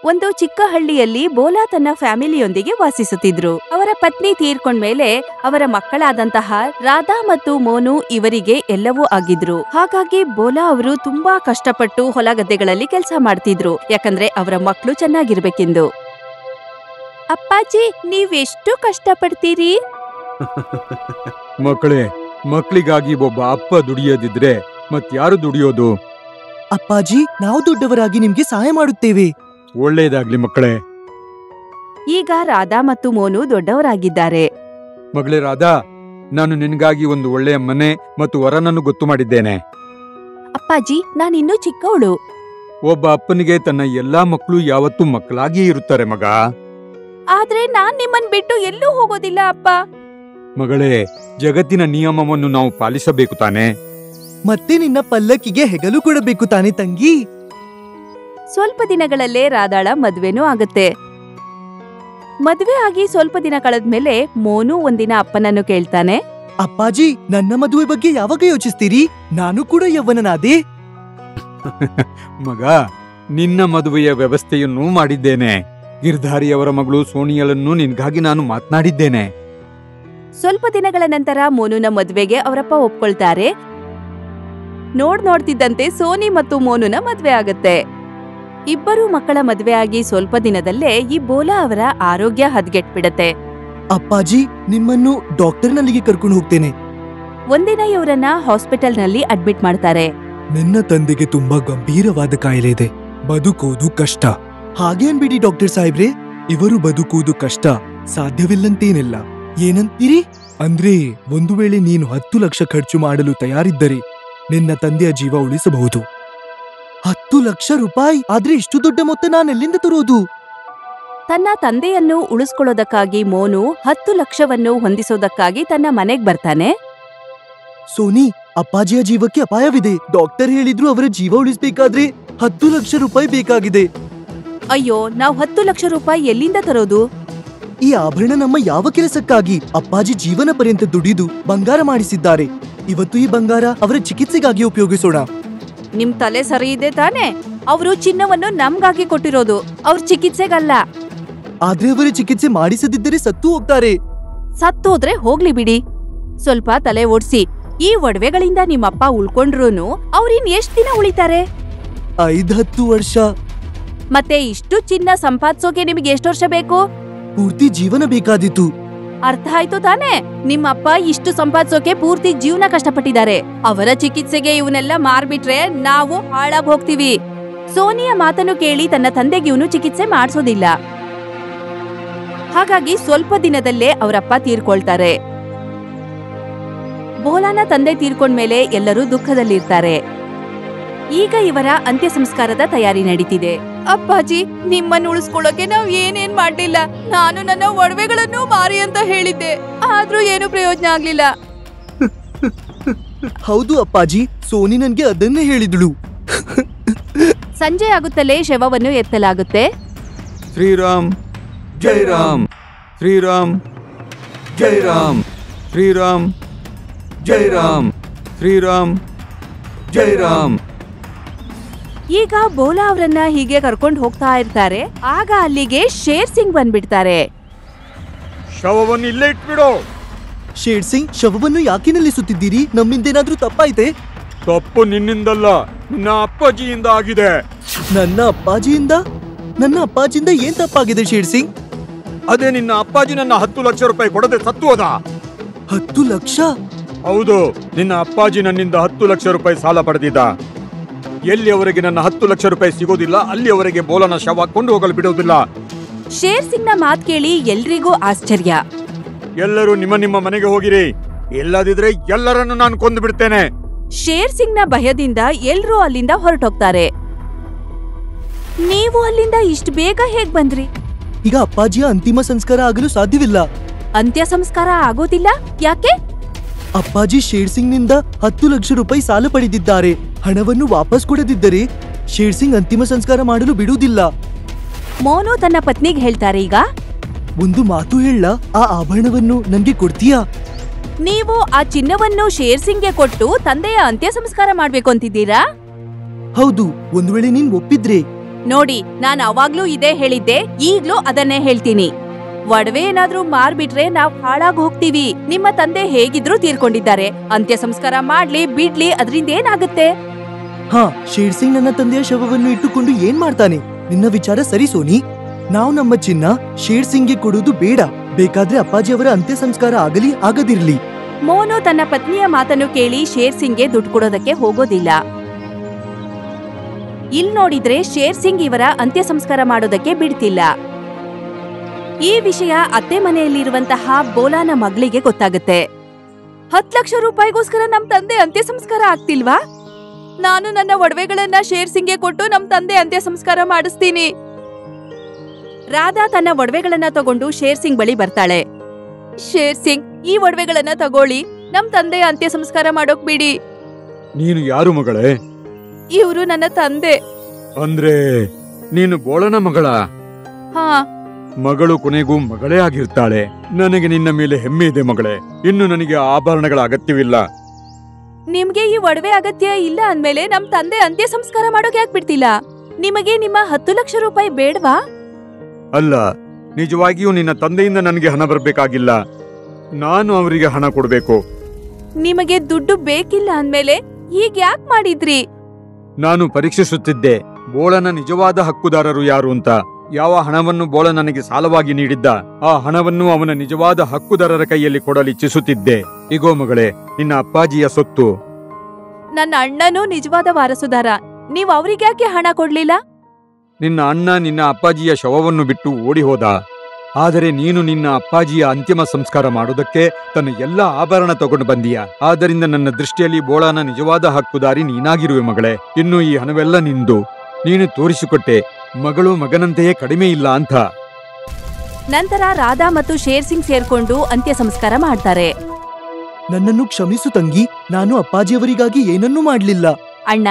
ಒಂದು ಚಿಕ್ಕ ಹಳ್ಳಿಯಲ್ಲಿ ಬೋಲಾ ತನ್ನ ಫ್ಯಾಮಿಲಿಯೊಂದಿಗೆ ವಾಸಿಸುತ್ತಿದ್ರು. ಅವರ ಪತ್ನಿ ತೀರ್ಕೊಂಡ್ಮೇಲೆ ಅವರ ಮಕ್ಕಳಾದಂತಹ ರಾಧಾ ಮತ್ತು ಮೋನು ಇವರಿಗೆ ಎಲ್ಲವೂ ಆಗಿದ್ರು. ಹಾಗಾಗಿ ಬೋಲಾ ಅವರು ತುಂಬಾ ಕಷ್ಟಪಟ್ಟು ಹೊಲ ಗದ್ದೆಗಳಲ್ಲಿ ಕೆಲಸ ಮಾಡ್ತಿದ್ರು, ಯಾಕಂದ್ರೆ ಅವರ ಮಕ್ಕಳು ಚೆನ್ನಾಗಿರ್ಬೇಕೆಂದು. ಅಪ್ಪಾಜಿ, ನೀವೆಷ್ಟು ಕಷ್ಟಪಡ್ತೀರಿ? ಮಕ್ಕಳಿಗಾಗಿ ಒಬ್ಬ ಅಪ್ಪ ದುಡಿಯೋದಿದ್ರೆ ಮತ್ಯಾರು ದುಡಿಯೋದು? ಅಪ್ಪಾಜಿ, ನಾವು ದೊಡ್ಡವರಾಗಿ ನಿಮ್ಗೆ ಸಹಾಯ ಮಾಡುತ್ತೇವೆ. ಒಳ್ಳೇದಾಗ್ಲಿ ಮಕ್ಕಳೇ. ಈಗ ರಾಧಾ ಮತ್ತು ಮೋನು ದೊಡ್ಡವರಾಗಿದ್ದಾರೆ. ಮಗಳೇ ರಾಧಾ, ನಾನು ನಿನಗಾಗಿ ಒಂದು ಒಳ್ಳೆಯ ಮನೆ ಮತ್ತು ವರನನ್ನು ಗೊತ್ತು ಮಾಡಿದ್ದೇನೆ. ಅಪ್ಪಾಜಿ, ನಾನಿನ್ನೂ ಚಿಕ್ಕವಳು. ಒಬ್ಬ ಅಪ್ಪನಿಗೆ ತನ್ನ ಎಲ್ಲಾ ಮಕ್ಕಳು ಯಾವತ್ತೂ ಮಕ್ಕಳಾಗಿಯೇ ಇರುತ್ತಾರೆ ಮಗ. ಆದ್ರೆ ನಾನ್ ನಿಮ್ಮನ್ ಬಿಟ್ಟು ಎಲ್ಲೂ ಹೋಗೋದಿಲ್ಲ ಅಪ್ಪ. ಮಗಳೇ, ಜಗತ್ತಿನ ನಿಯಮವನ್ನು ನಾವು ಪಾಲಿಸಬೇಕು ತಾನೆ. ಮತ್ತೆ ನಿನ್ನ ಪಲ್ಲಕ್ಕಿಗೆ ಹೆಗಲು ಕೊಡಬೇಕು ತಾನೆ ತಂಗಿ. ಸ್ವಲ್ಪ ದಿನಗಳಲ್ಲೇ ರಾಧಾಳ ಮದ್ವೆನೂ ಆಗುತ್ತೆ. ಮದ್ವೆ ಆಗಿ ಸ್ವಲ್ಪ ದಿನ ಕಳೆದ್ಮೇಲೆ ಮೋನು ಒಂದಿನ ಅಪ್ಪನನ್ನು ಕೇಳ್ತಾನೆ, ಅಪ್ಪಾಜಿ, ನನ್ನ ಮದುವೆ ಬಗ್ಗೆ ಯಾವಾಗ ಯೋಚಿಸ್ತೀರಿ? ನಾನು ಕೂಡ ಯೌವನನಾದೆ. ಮಗ, ನಿನ್ನ ಮದುವೆಯ ವ್ಯವಸ್ಥೆಯನ್ನು ಮಾಡಿದ್ದೇನೆ. ಗಿರ್ಧಾರಿಯವರ ಮಗಳು ಸೋನಿಯಳನ್ನು ನಿನ್ಗಾಗಿ ನಾನು ಮಾತನಾಡಿದ್ದೇನೆ. ಸ್ವಲ್ಪ ದಿನಗಳ ನಂತರ ಮೋನುನ ಮದ್ವೆಗೆ ಅವರಪ್ಪ ಒಪ್ಕೊಳ್ತಾರೆ. ನೋಡ್ತಿದ್ದಂತೆ ಸೋನಿ ಮತ್ತು ಮೋನುನ ಮದ್ವೆ ಆಗತ್ತೆ. ಇಬ್ಬರು ಮಕ್ಕಳ ಮದ್ವೆ ಆಗಿ ಸ್ವಲ್ಪ ದಿನದಲ್ಲೇ ಈ ಬೋಲಾ ಅವರ ಆರೋಗ್ಯ ಹದಗೆಟ್ಬಿಡತ್ತೆ. ಅಪ್ಪಾಜಿ, ನಿಮ್ಮನ್ನು ಡಾಕ್ಟರ್ನಲ್ಲಿಗೆ ಕರ್ಕೊಂಡು ಹೋಗ್ತೇನೆ. ಒಂದಿನ ಇವರನ್ನ ಹಾಸ್ಪಿಟಲ್ನಲ್ಲಿ ಅಡ್ಮಿಟ್ ಮಾಡ್ತಾರೆ. ನನ್ನ ತಂದೆಗೆ ತುಂಬಾ ಗಂಭೀರವಾದ ಕಾಯಿಲೆ ಇದೆ, ಬದುಕುವುದು ಕಷ್ಟ. ಹಾಗೆ ಅನ್ಬಿಡಿ ಡಾಕ್ಟರ್ ಸಾಹೇಬ್ರೆ, ಇವರು ಬದುಕುವುದು ಕಷ್ಟ ಸಾಧ್ಯವಿಲ್ಲಂತೇನಿಲ್ಲ. ಏನಂತೀರಿ? ಅಂದ್ರೆ ಒಂದು ವೇಳೆ ನೀನು 10 ಲಕ್ಷ ಖರ್ಚು ಮಾಡಲು ತಯಾರಿದ್ದರೆ ನಿನ್ನ ತಂದೆಯ ಜೀವ ಉಳಿಸಬಹುದು. 10 ಲಕ್ಷ ರೂಪಾಯಿ? ಆದ್ರೆ ಇಷ್ಟು ದೊಡ್ಡ ಮೊತ್ತ ನಾನೆಲ್ಲಿಂದ ತರೋದು? ತನ್ನ ತಂದೆಯನ್ನು ಉಳಿಸ್ಕೊಳ್ಳೋದಕ್ಕಾಗಿ ಮೋನು 10 ಲಕ್ಷವನ್ನು ಹೊಂದಿಸೋದಕ್ಕಾಗಿ ತನ್ನ ಮನೆಗ್ ಬರ್ತಾನೆ. ಸೋನಿ, ಅಪ್ಪಾಜಿಯ ಜೀವಕ್ಕೆ ಅಪಾಯವಿದೆ. ಡಾಕ್ಟರ್ ಹೇಳಿದ್ರು ಅವರ ಜೀವ ಉಳಿಸಬೇಕಾದ್ರೆ 10 ಲಕ್ಷ ರೂಪಾಯಿ ಬೇಕಾಗಿದೆ. ಅಯ್ಯೋ, ನಾವು 10 ಲಕ್ಷ ರೂಪಾಯಿ ಎಲ್ಲಿಂದ ತರೋದು? ಈ ಆಭರಣ ನಮ್ಮ ಯಾವ ಕೆಲಸಕ್ಕಾಗಿ? ಅಪ್ಪಾಜಿ ಜೀವನ ಪರ್ಯಂತ ದುಡಿದು ಬಂಗಾರ ಮಾಡಿಸಿದ್ದಾರೆ. ಇವತ್ತು ಈ ಬಂಗಾರ ಅವರ ಚಿಕಿತ್ಸೆಗಾಗಿ ಉಪಯೋಗಿಸೋಣ. ನಿಮ್ ತಲೆ ಸರಿ ಇದೆ ತಾನೆ? ಅವರು ಚಿನ್ನವನ್ನು ನಮ್ಗಾಗಿ ಕೊಟ್ಟಿರೋದು, ಅವ್ರ ಚಿಕಿತ್ಸೆಗಲ್ಲ. ಆದ್ರೆ ಅವರ ಚಿಕಿತ್ಸೆ ಮಾಡಿಸದಿದ್ದರೆ ಸತ್ತು ಹೋಗ್ತಾರೆ. ಸತ್ತೋದ್ರೆ ಹೋಗ್ಲಿ ಬಿಡಿ, ಸ್ವಲ್ಪ ತಲೆ ಓಡ್ಸಿ. ಈ ಒಡವೆಗಳಿಂದ ನಿಮ್ಮಪ್ಪ ಉಳ್ಕೊಂಡ್ರೂನು ಅವ್ರಿನ್ ಎಷ್ಟ್ ದಿನ ಉಳಿತಾರೆ? 5-10 ವರ್ಷ. ಮತ್ತೆ ಇಷ್ಟು ಚಿನ್ನ ಸಂಪಾದಿಸೋಕೆ ನಿಮ್ಗೆ ಎಷ್ಟು ವರ್ಷ ಬೇಕು? ಪೂರ್ತಿ ಜೀವನ ಬೇಕಾದೀತು. ಅರ್ಥ ಆಯ್ತು ತಾನೆ? ನಿಮ್ಮಪ್ಪ ಇಷ್ಟು ಸಂಪಾದಿಸೋಕೆ ಪೂರ್ತಿ ಜೀವನ ಕಷ್ಟಪಟ್ಟಿದ್ದಾರೆ. ಅವರ ಚಿಕಿತ್ಸೆಗೆ ಇವನ್ನೆಲ್ಲ ಮಾರ್ಬಿಟ್ರೆ ನಾವು ಹಾಳಾಗ್ ಹೋಗ್ತೀವಿ. ಸೋನಿಯ ಮಾತನ್ನು ಕೇಳಿ ತನ್ನ ತಂದೆಗೆ ಇವನು ಚಿಕಿತ್ಸೆ ಮಾಡಿಸೋದಿಲ್ಲ. ಹಾಗಾಗಿ ಸ್ವಲ್ಪ ದಿನದಲ್ಲೇ ಅವರಪ್ಪ ತೀರ್ಕೊಳ್ತಾರೆ. ಬೋಲಾನ ತಂದೆ ತೀರ್ಕೊಂಡ್ಮೇಲೆ ಎಲ್ಲರೂ ದುಃಖದಲ್ಲಿರ್ತಾರೆ. ಈಗ ಇವರ ಅಂತ್ಯ ಸಂಸ್ಕಾರದ ತಯಾರಿ ನಡೀತಿದೆ. ಅಪ್ಪಾಜಿ, ನಿಮ್ಮನ್ನು ಉಳಿಸ್ಕೊಳ್ಳೋಕೆ ನಾವ್ ಏನೇನ್ ಮಾಡ್ಲಿಲ್ಲ. ನಾನು ನನ್ನ ಒಡವೆಗಳನ್ನು ಮಾರಿ ಅಂತ ಹೇಳಿದ್ದೆ, ಆದ್ರೂ ಏನು ಪ್ರಯೋಜನ ಆಗ್ಲಿಲ್ಲ. ಹೌದು ಅಪ್ಪಾಜಿ, ಸೋನಿ ನನ್ಗೆ ಅದನ್ನೇ ಹೇಳಿದಳು. ಸಂಜೆ ಆಗುತ್ತಲೇ ಶವವನ್ನು ಎತ್ತಲಾಗುತ್ತೆ. ಶ್ರೀರಾಮ್ ಜೈ ರಾಮ್, ಶ್ರೀರಾಮ್ ಜೈ ರಾಮ್, ಶ್ರೀರಾಮ್ ಜೈ ರಾಮ್, ಶ್ರೀರಾಮ್ ಜೈ ರಾಮ್. ಈಗ ಬೋಲಾ ಅವರನ್ನ ಹೀಗೆ ಕರ್ಕೊಂಡು ಹೋಗ್ತಾ ಇರ್ತಾರೆ. ಆಗ ಅಲ್ಲಿಗೆ ಶೇರ್ ಸಿಂಗ್ ಬಂದ್ಬಿಡ್ತಾರೆ. ಶವವನ್ನು ಇಲ್ಲೇ ಇಟ್ಬಿಡು. ಶೇರ್ ಸಿಂಗ್, ಶವವನ್ನು ಯಾಕೆ ನಿಲ್ಲಿಸುತ್ತಿದ್ದೀರಿ? ನಮ್ಮಿಂದೇನಾದ್ರೂ ತಪ್ಪಾಯ್ತೆ? ತಪ್ಪು ನಿನ್ನಿಂದಲ್ಲ, ನಿನ್ನ ಅಪ್ಪಾಜಿಯಿಂದ ಆಗಿದೆ. ನನ್ನ ಅಪ್ಪಾಜಿಯಿಂದ? ನನ್ನ ಅಪ್ಪಾಜಿಯಿಂದ ಏನ್ ತಪ್ಪಾಗಿದೆ ಶೇರ್ ಸಿಂಗ್? ಅದೇ ನಿನ್ನ ಅಪ್ಪಾಜಿ ನನ್ನ 10 ಲಕ್ಷ ರೂಪಾಯಿ ಕೊಡದೆ ಸತ್ತು ಹೋದ. 10 ಲಕ್ಷ? ಹೌದು, ನಿನ್ನ ಅಪ್ಪಾಜಿ ನನ್ನಿಂದ 10 ಲಕ್ಷ ರೂಪಾಯಿ ಸಾಲ ಪಡೆದಿದ್ದ. ಎಲ್ಲಿಯವರೆಗೆ ನನ್ನ 10 ಲಕ್ಷ ರೂಪಾಯಿ ಸಿಗೋದಿಲ್ಲ ಅಲ್ಲಿಯವರೆಗೆ ಬೋಲನ ಶವ ಕೊಂಡು ಹೋಗಲು ಬಿಡೋದಿಲ್ಲ. ಶೇರ್ ಸಿಂಗ್ ನ ಮಾತ್ ಕೇಳಿ ಎಲ್ರಿಗೂ ಆಶ್ಚರ್ಯ. ಎಲ್ಲರೂ ನಿಮ್ಮ ನಿಮ್ಮ ಮನೆಗೆ ಹೋಗಿರಿ, ಇಲ್ಲದಿದ್ರೆ ಎಲ್ಲರನ್ನು ನಾನು ಕೊಂದು ಬಿಡ್ತೇನೆ. ಶೇರ್ ಸಿಂಗ್ ನ ಭಯದಿಂದ ಎಲ್ರೂ ಅಲ್ಲಿಂದ ಹೊರಟೋಗ್ತಾರೆ. ನೀವು ಅಲ್ಲಿಂದ ಇಷ್ಟು ಬೇಗ ಹೇಗ್ ಬಂದ್ರಿ? ಈಗ ಅಪ್ಪಾಜಿಯ ಅಂತಿಮ ಸಂಸ್ಕಾರ ಆಗಲು ಸಾಧ್ಯವಿಲ್ಲ. ಅಂತ್ಯ ಸಂಸ್ಕಾರ ಆಗೋದಿಲ್ಲ? ಯಾಕೆ? ಅಪ್ಪಾಜಿ ಶೇರ್ ಸಿಂಗ್ ನಿಂದ 10 ಲಕ್ಷ ರೂಪಾಯಿ ಸಾಲ ಪಡೆದಿದ್ದಾರೆ. ಹಣವನ್ನು ವಾಪಸ್ ಕೊಡದಿದ್ದರೆ ಶೇರ್ ಸಿಂಗ್ ಅಂತಿಮ ಸಂಸ್ಕಾರ ಮಾಡಲು ಬಿಡುವುದಿಲ್ಲ. ಮೋನು ತನ್ನ ಪತ್ನಿಗೆ ಹೇಳ್ತಾರೆ, ಈಗ ಒಂದು ಮಾತು ಹೇಳ, ಆ ಆಭರಣವನ್ನು ನನ್ಗೆ ಕೊಡ್ತೀಯಾ? ನೀವು ಆ ಚಿನ್ನವನ್ನು ಶೇರ್ ಸಿಂಗ್ಗೆ ಕೊಟ್ಟು ತಂದೆಯ ಅಂತ್ಯ ಸಂಸ್ಕಾರ ಮಾಡ್ಬೇಕು ಅಂತಿದ್ದೀರಾ? ಹೌದು, ಒಂದು ವೇಳೆ ನೀನ್ ಒಪ್ಪಿದ್ರೆ. ನೋಡಿ, ನಾನ್ ಅವಾಗ್ಲೂ ಇದೇ ಹೇಳಿದ್ದೆ, ಈಗ್ಲೂ ಅದನ್ನೇ ಹೇಳ್ತೀನಿ. ಒಡವೆ ಏನಾದ್ರೂ ಮಾರ್ಬಿಟ್ರೆ ನಾವ್ ಹಾಳಾಗ್ ಹೋಗ್ತೀವಿ. ನಿಮ್ಮ ತಂದೆ ಹೇಗಿದ್ರು ತೀರ್ಕೊಂಡಿದ್ದಾರೆ. ಅಂತ್ಯ ಸಂಸ್ಕಾರ ಮಾಡ್ಲಿ ಬಿಡ್ಲಿ ಅದ್ರಿಂದ ಏನಾಗುತ್ತೆ? ಹಾ, ಶೇರ್ ಸಿಂಗ್ ನನ್ನ ತಂದೆಯ ಶವವನ್ನು ಇಟ್ಟುಕೊಂಡು ಏನ್ ಮಾಡ್ತಾನೆ? ನಿನ್ನ ವಿಚಾರ ಸರಿ ಸೋನಿ. ನಾವು ನಮ್ಮ ಚಿನ್ನ ಶೇರ್ ಸಿಂಗ್ಗೆ ಕೊಡುವುದು ಬೇಡ. ಬೇಕಾದ್ರೆ ಅಪ್ಪಾಜಿಯವರ ಅಂತ್ಯ ಸಂಸ್ಕಾರ ಆಗಲಿ ಆಗದಿರ್ಲಿ. ಮೋನು ತನ್ನ ಪತ್ನಿಯ ಮಾತನ್ನು ಕೇಳಿ ಶೇರ್ ಸಿಂಗ್ಗೆ ದುಡ್ಡು ಕೊಡೋದಕ್ಕೆ ಹೋಗೋದಿಲ್ಲ. ಇಲ್ ನೋಡಿದ್ರೆ ಶೇರ್ ಸಿಂಗ್ ಇವರ ಅಂತ್ಯ ಸಂಸ್ಕಾರ ಮಾಡೋದಕ್ಕೆ ಬಿಡ್ತಿಲ್ಲ. ಈ ವಿಷಯ ಅತ್ತೆ ಮನೆಯಲ್ಲಿರುವಂತಹ ಬೋಲಾನ ಮಗಳಿಗೆ ಗೊತ್ತಾಗುತ್ತೆ. 10 ಲಕ್ಷ ರೂಪಾಯಿಗೋಸ್ಕರ ನಮ್ ತಂದೆ ಅಂತ್ಯ ಸಂಸ್ಕಾರ ಆಗ್ತಿಲ್ವಾ? ನಾನು ನನ್ನ ಒಡವೆಗಳನ್ನ ಶೇರ್ ಸಿಂಗ್ಗೆ ಕೊಟ್ಟು ನಮ್ ತಂದೆ ಅಂತ್ಯ ಸಂಸ್ಕಾರ ಮಾಡಿಸ್ತೀನಿ. ರಾಧಾ ತನ್ನ ಒಡವೆಗಳನ್ನ ತಗೊಂಡು ಶೇರ್ ಸಿಂಗ್ ಬಳಿ ಬರ್ತಾಳೆ. ಶೇರ್ ಸಿಂಗ್, ಈ ಒಡವೆಗಳನ್ನ ತಗೊಳ್ಳಿ. ನಮ್ ತಂದೆ ಅಂತ್ಯ ಸಂಸ್ಕಾರ ಮಾಡೋಕ್ ಬಿಡಿ. ನೀನು ಯಾರು ಮಗಳೇ? ಇವ್ರು ನನ್ನ ತಂದೆ. ಅಂದ್ರೆ ನೀನು ಬೋಳನ ಮಗಳ? ಹಾ. ಮಗಳು ಕೊನೆಗೂ ಮಗಳೇ ಆಗಿರ್ತಾಳೆ. ನನಗೆ ನಿನ್ನ ಮೇಲೆ ಹೆಮ್ಮೆ ಇದೆ ಮಗಳೇ. ಇನ್ನು ನನಗೆ ಆಭರಣಗಳ ಅಗತ್ಯವಿಲ್ಲ. ನಿಮ್ಗೆ ಈ ಒಡವೆ ಅಗತ್ಯ ಇಲ್ಲ ಅಂದ್ಮೇಲೆ ನಮ್ ತಂದೆ ಅಂತ್ಯ ಸಂಸ್ಕಾರ ಮಾಡೋಕೆ ಯಾಕೆ ಬಿಡ್ತಿಲ್ಲ? ನಿಮಗೆ ನಿಮ್ಮ 10 ಲಕ್ಷ ರೂಪಾಯಿ ಬೇಡವಾ? ಅಲ್ಲ, ನಿಜವಾಗಿಯೂ ನಿನ್ನ ತಂದೆಯಿಂದ ನನಗೆ ಹಣ ಬರ್ಬೇಕಾಗಿಲ್ಲ. ನಾನು ಅವರಿಗೆ ಹಣ ಕೊಡ್ಬೇಕು. ನಿಮಗೆ ದುಡ್ಡು ಬೇಕಿಲ್ಲ ಅಂದ್ಮೇಲೆ ಈಗ ಯಾಕೆ ಮಾಡಿದ್ರಿ? ನಾನು ಪರೀಕ್ಷಿಸುತ್ತಿದ್ದೆ ಬೋಳನ ನಿಜವಾದ ಹಕ್ಕುದಾರರು ಯಾರು ಅಂತ. ಯಾವ ಹಣವನ್ನು ಬೋಳ ನನಗೆ ಸಾಲವಾಗಿ ನೀಡಿದ್ದ, ಆ ಹಣವನ್ನು ಅವನ ನಿಜವಾದ ಹಕ್ಕುದಾರರ ಕೈಯಲ್ಲಿ ಕೊಡಲು ಇಚ್ಛಿಸುತ್ತಿದ್ದೆ. ಇಗೋ ಮಗಳೇ, ನಿನ್ನ ಅಪ್ಪಾಜಿಯ ಸೊತ್ತು. ನನ್ನ ಅಣ್ಣನೂ ನಿಜವಾದ ವಾರಸುದಾರ. ನೀವ್ ಅವ್ರಿಗ್ಯಾಕೆ ಹಣ ಕೊಡ್ಲಿಲ್ಲ? ನಿನ್ನ ಅಣ್ಣ ನಿನ್ನ ಅಪ್ಪಾಜಿಯ ಶವವನ್ನು ಬಿಟ್ಟು ಓಡಿ ಹೋದ. ಆದರೆ ನೀನು ನಿನ್ನ ಅಪ್ಪಾಜಿಯ ಅಂತಿಮ ಸಂಸ್ಕಾರ ಮಾಡೋದಕ್ಕೆ ತನ್ನ ಎಲ್ಲ ಆಭರಣ ತಗೊಂಡು ಬಂದೀಯ. ಆದ್ದರಿಂದ ನನ್ನ ದೃಷ್ಟಿಯಲ್ಲಿ ಬೋಳನ ನಿಜವಾದ ಹಕ್ಕುದಾರಿ ನೀನಾಗಿರುವೆ ಮಗಳೇ. ಇನ್ನು ಈ ಹಣವೆಲ್ಲ ನಿಂದು. ನೀನು ತೋರಿಸಿಕೊಟ್ಟೆ ಮಗಳು ಮಗನಂತೆಯೇ ಕಡಿಮೆ ಇಲ್ಲ ಅಂತ. ನಂತರ ರಾಧಾ ಮತ್ತು ಶೇರ್ ಸಿಂಗ್ ಸೇರ್ಕೊಂಡು ಅಂತ್ಯ ಸಂಸ್ಕಾರ ಮಾಡ್ತಾರೆ. ನನ್ನನ್ನು ಕ್ಷಮಿಸು ತಂಗಿ. ನಾನು ಅಪ್ಪಾಜಿಯವರಿಗಾಗಿ ಏನನ್ನೂ ಮಾಡ್ಲಿಲ್ಲ. ಅಣ್ಣ,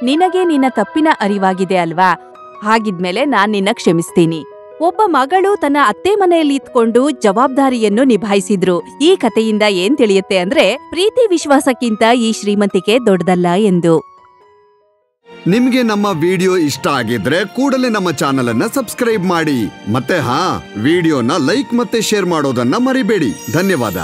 ನಿನಗೆ ನಿನ್ನ ತಪ್ಪಿನ ಅರಿವಾಗಿದೆ ಅಲ್ವಾ? ಹಾಗಿದ್ಮೇಲೆ ನಾನ್ ನಿನ್ನ ಕ್ಷಮಿಸ್ತೀನಿ. ಒಬ್ಬ ಮಗಳು ತನ್ನ ಅತ್ತೆ ಮನೆಯಲ್ಲಿ ಇದ್ಕೊಂಡು ಜವಾಬ್ದಾರಿಯನ್ನು ನಿಭಾಯಿಸಿದ್ರು. ಈ ಕಥೆಯಿಂದ ಏನ್ ತಿಳಿಯುತ್ತೆ ಅಂದ್ರೆ, ಪ್ರೀತಿ ವಿಶ್ವಾಸಕ್ಕಿಂತ ಈ ಶ್ರೀಮಂತಿಕೆ ದೊಡ್ಡದಲ್ಲ ಎಂದು. ನಿಮ್ಗೆ ನಮ್ಮ ವಿಡಿಯೋ ಇಷ್ಟ ಆಗಿದ್ರೆ ಕೂಡಲೇ ನಮ್ಮ ಚಾನೆಲ್ ಅನ್ನ ಸಬ್ಸ್ಕ್ರೈಬ್ ಮಾಡಿ. ಮತ್ತೆ ವಿಡಿಯೋನ ಲೈಕ್ ಮತ್ತೆ ಶೇರ್ ಮಾಡೋದನ್ನ ಮರಿಬೇಡಿ. ಧನ್ಯವಾದ.